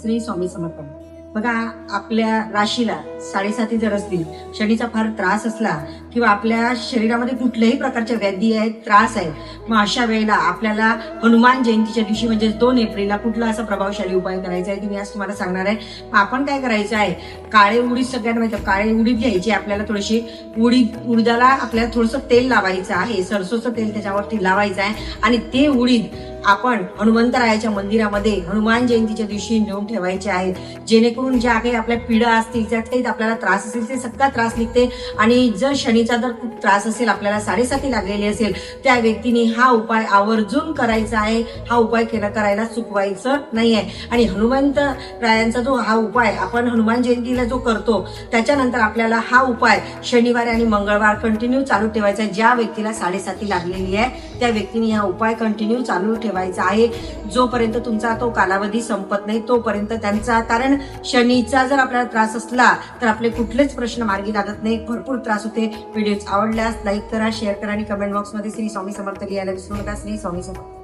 श्री स्वामी समर्थ. बघा, आपल्या राशीला 7.5 जर असतील, शनीचा फार त्रास असला किंवा आपल्या शरीरामध्ये कुठल्याही प्रकारच्या व्याधी आहेत, त्रास आहे, मग अशा वेळेला आपल्याला हनुमान जयंतीच्या दिवशी म्हणजे 2 एप्रिलला कुठला असा प्रभावशाली उपाय करायचा आहे, मी आज तुम्हाला सांगणार आहे. आपण काय करायचं आहे, काळे उडीद सगळ्यांना माहिती, काळे उडीद घ्यायचे आपल्याला, थोडीशी उडीदाला आपल्याला थोडंसं तेल लावायचं आहे, सरसोचं तेल त्याच्यावरती लावायचं आहे आणि ते उडीद आपण हनुमंतरायाच्या मंदिरामध्ये हनुमान जयंतीच्या दिवशी नेऊन ठेवायचे आहे, जेणेकरून ज्या काही आपल्या पीडा असतील, ज्यात काही आपल्याला त्रास असेल ते सगळा त्रास निघते. आणि जर शनीचा जर खूप त्रास असेल, आपल्याला 7.5 लागलेली असेल, त्या व्यक्तीने हा उपाय आवर्जून करायचा आहे. हा उपाय करायला चुकवायचं नाही आहे. आणि हनुमंत रायांचा जो हा उपाय आपण हनुमान जयंतीला जो करतो, त्याच्यानंतर आपल्याला हा उपाय शनिवार आणि मंगळवार कंटिन्यू चालू ठेवायचा आहे. ज्या व्यक्तीला 7.5 लागलेली आहे त्या व्यक्तीने हा उपाय कंटिन्यू चालू ठेवायचा आहे, जोपर्यंत तुमचा तो कालावधी संपत नाही तोपर्यंत त्यांचा. कारण शनीचा जर आपल्याला त्रास असला तर आपले कुठलेच प्रश्न मार्गी लागत नाही, भरपूर त्रास होते. व्हिडिओ आवडल्यास लाईक करा, शेअर करा आणि कमेंट बॉक्समध्ये श्री स्वामी समर्थ लिहायला विसरू नका. श्री स्वामी समर्थ.